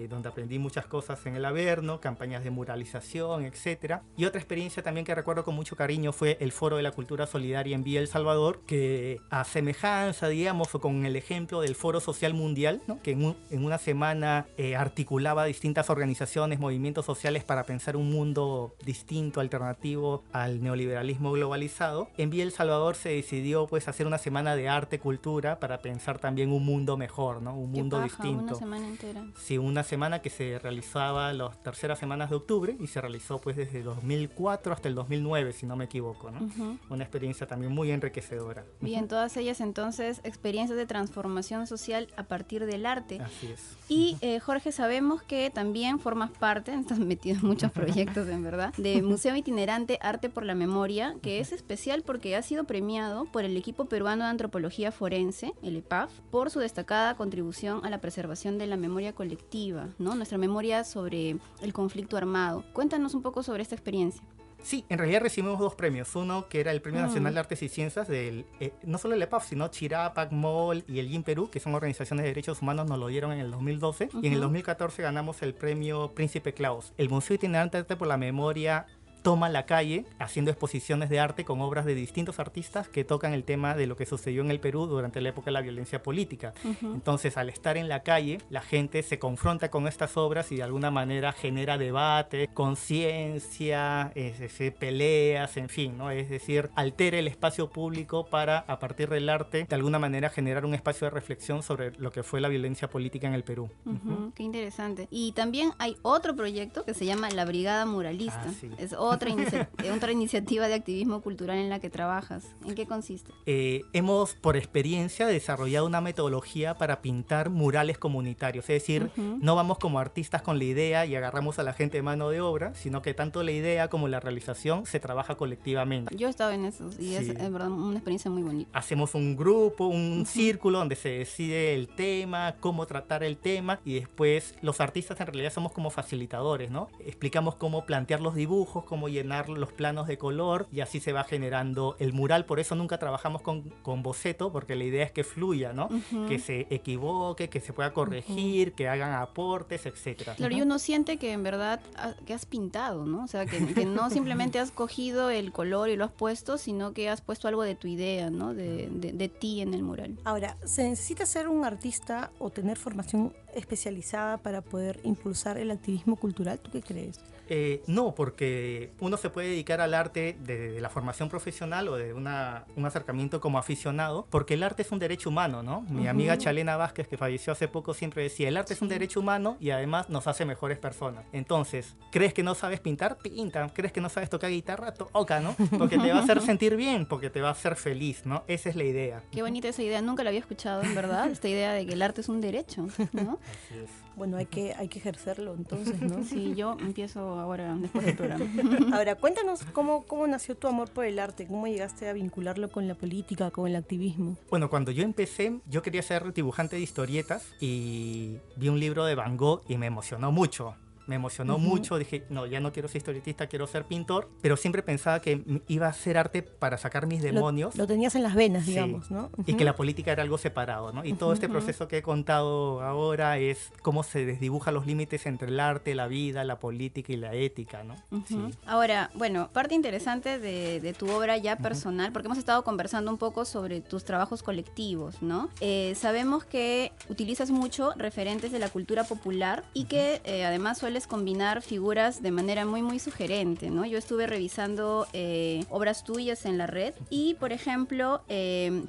donde aprendí muchas cosas en El Averno, campañas de muralización, etc. Y otra experiencia también que recuerdo con mucho cariño fue el Foro de la Cultura Solidaria en Villa El Salvador, que a semejanza, digamos, o con el ejemplo del Foro Social Mundial, ¿no?, que en una semana articulaba distintas organizaciones, movimientos sociales para pensar un mundo distinto, alternativo al neoliberalismo globalizado. En Villa El Salvador se decidió, pues, hacer una semana de arte, cultura, para pensar también un mundo mejor, ¿no?, un mundo distinto. Una semana entera. Sí, una semana que se realizaba las terceras semanas de octubre y se realizó, pues, desde 2004 hasta el 2009, si no me equivoco, ¿no? Una experiencia también muy enriquecedora. Bien, todas ellas entonces experiencias de transformación social a partir del arte. Así es. Y Jorge, sabemos que también formas parte, estás metido en muchos proyectos en verdad, de Museo Itinerante Arte por la Memoria, que es especial porque ha sido premiado por el equipo peruano de antropología forense, el EPAF, por su destacada contribución a la preservación de la memoria colectiva, ¿no? Nuestra memoria sobre el conflicto armado. Cuéntanos un poco sobre esta experiencia. Sí, en realidad recibimos dos premios. Uno que era el Premio Nacional de Artes y Ciencias no solo el EPAF, sino Chirapac, MOL y el GIN Perú, que son organizaciones de derechos humanos, nos lo dieron en el 2012. Y en el 2014 ganamos el Premio Príncipe Claus. El Museo Itinerante Arte por la Memoria toma la calle haciendo exposiciones de arte con obras de distintos artistas que tocan el tema de lo que sucedió en el Perú durante la época de la violencia política. Entonces, al estar en la calle, la gente se confronta con estas obras y de alguna manera genera debate, conciencia, peleas, en fin, ¿no? Es decir, altera el espacio público para, a partir del arte, de alguna manera generar un espacio de reflexión sobre lo que fue la violencia política en el Perú. Qué interesante. Y también hay otro proyecto que se llama La Brigada Muralista. Sí. Es otra iniciativa de activismo cultural en la que trabajas. ¿En qué consiste? Hemos, por experiencia, desarrollado una metodología para pintar murales comunitarios. Es decir, no vamos como artistas con la idea y agarramos a la gente de mano de obra, sino que tanto la idea como la realización se trabaja colectivamente. Yo he estado en eso y es en verdad una experiencia muy bonita. Hacemos un grupo, un círculo donde se decide el tema, cómo tratar el tema, y después los artistas en realidad somos como facilitadores, ¿no? Explicamos cómo plantear los dibujos, cómo cómo llenar los planos de color y así se va generando el mural. Por eso nunca trabajamos con boceto, porque la idea es que fluya, ¿no? Que se equivoque, que se pueda corregir, que hagan aportes, etcétera. Claro, y uno siente que en verdad que has pintado, ¿no? O sea, que no simplemente has cogido el color y lo has puesto, sino que has puesto algo de tu idea, ¿no? De ti en el mural. Ahora, ¿se necesita ser un artista o tener formación especializada para poder impulsar el activismo cultural? ¿Tú qué crees? No, porque uno se puede dedicar al arte de la formación profesional o de un acercamiento como aficionado, porque el arte es un derecho humano, ¿no? Mi amiga Chalena Vázquez, que falleció hace poco, siempre decía, el arte es un derecho humano y además nos hace mejores personas. Entonces, ¿crees que no sabes pintar? Pinta. ¿Crees que no sabes tocar guitarra? Toca, ¿no? Porque te va a hacer sentir bien, porque te va a hacer feliz, ¿no? Esa es la idea. Qué bonita esa idea, nunca la había escuchado, en verdad, esta idea de que el arte es un derecho, ¿no? Así es. Bueno, hay que ejercerlo entonces, ¿no? Sí, yo empiezo ahora, después del programa. Ahora, cuéntanos cómo nació tu amor por el arte, cómo llegaste a vincularlo con la política, con el activismo. Bueno, cuando yo empecé, yo quería ser dibujante de historietas y vi un libro de Van Gogh y me emocionó mucho. Me emocionó mucho, dije, no, ya no quiero ser historietista, quiero ser pintor, pero siempre pensaba que iba a hacer arte para sacar mis demonios. Lo tenías en las venas, Sí, digamos, ¿no? y que la política era algo separado, ¿no? Y todo este proceso que he contado ahora es cómo se desdibujan los límites entre el arte, la vida, la política y la ética, ¿no? Sí. Ahora, bueno, parte interesante de tu obra ya personal, porque hemos estado conversando un poco sobre tus trabajos colectivos, ¿no? Sabemos que utilizas mucho referentes de la cultura popular y que además sueles combinar figuras de manera muy muy sugerente, ¿no? Yo estuve revisando obras tuyas en la red y, por ejemplo,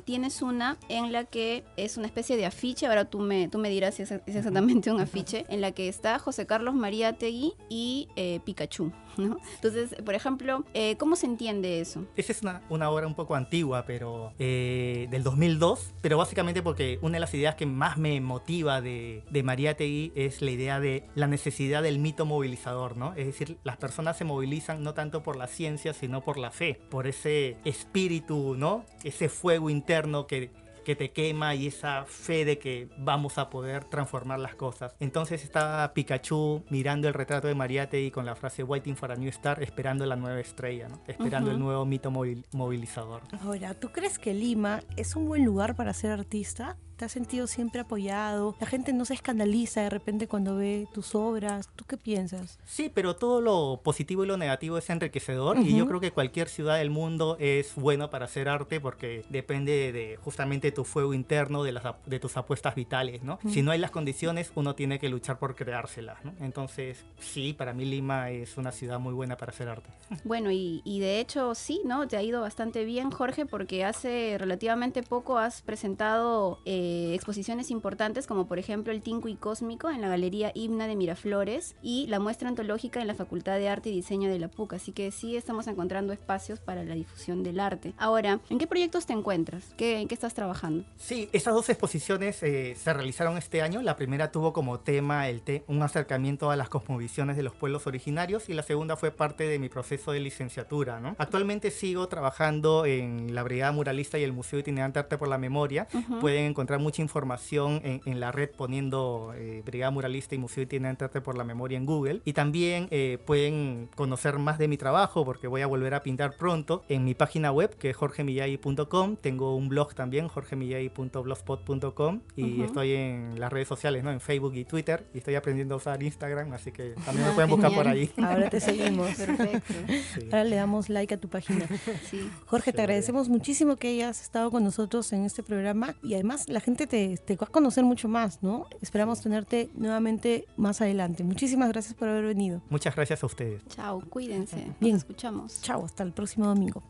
tienes una en la que es una especie de afiche, ahora tú me dirás si es exactamente un afiche, en la que está José Carlos Mariátegui y Pikachu, ¿no? Entonces, por ejemplo, ¿cómo se entiende eso? Esa es una obra un poco antigua, pero del 2002, pero básicamente porque una de las ideas que más me motiva de Mariátegui es la idea de la necesidad del mito movilizador, ¿no? Es decir, las personas se movilizan no tanto por la ciencia, sino por la fe, por ese espíritu, ¿no? Ese fuego interno que te quema y esa fe de que vamos a poder transformar las cosas. Entonces está Pikachu mirando el retrato de Mariátegui con la frase Waiting for a New Star, esperando la nueva estrella, ¿no? Esperando el nuevo mito movilizador. Ahora, ¿tú crees que Lima es un buen lugar para ser artista? ¿Te has sentido siempre apoyado? ¿La gente no se escandaliza de repente cuando ve tus obras? ¿Tú qué piensas? Sí, pero todo lo positivo y lo negativo es enriquecedor y yo creo que cualquier ciudad del mundo es bueno para hacer arte porque depende de justamente tu fuego interno, de tus apuestas vitales, ¿no? Si no hay las condiciones, uno tiene que luchar por creárselas, ¿no? Entonces, sí, para mí Lima es una ciudad muy buena para hacer arte. Bueno, y de hecho sí, ¿no? Te ha ido bastante bien, Jorge, porque hace relativamente poco has presentado exposiciones importantes como por ejemplo el Tinku y Cósmico en la Galería Himna de Miraflores y la muestra antológica en la Facultad de Arte y Diseño de la PUC, así que sí estamos encontrando espacios para la difusión del arte. Ahora, ¿en qué proyectos te encuentras? ¿En qué estás trabajando? Sí, esas dos exposiciones se realizaron este año. La primera tuvo como tema un acercamiento a las cosmovisiones de los pueblos originarios y la segunda fue parte de mi proceso de licenciatura, ¿no? Actualmente sigo trabajando en la Brigada Muralista y el Museo Itinerante Arte por la Memoria. Pueden encontrar mucha información en la red poniendo Brigada Muralista y Museo Itinerante Arte por la Memoria en Google. Y también pueden conocer más de mi trabajo porque voy a volver a pintar pronto en mi página web que es jorgemillay.com. Tengo un blog también, jorgemillay.blogspot.com y estoy en las redes sociales, ¿no? En Facebook y Twitter y estoy aprendiendo a usar Instagram, así que también me pueden buscar por ahí. Ahora te seguimos. Perfecto. Sí. Ahora le damos like a tu página. Sí. Jorge, te agradecemos muchísimo que hayas estado con nosotros en este programa y además la gente te va a conocer mucho más, ¿no? Esperamos tenerte nuevamente más adelante. Muchísimas gracias por haber venido. Muchas gracias a ustedes. Chao, cuídense. Bien. Nos escuchamos. Chao, hasta el próximo domingo.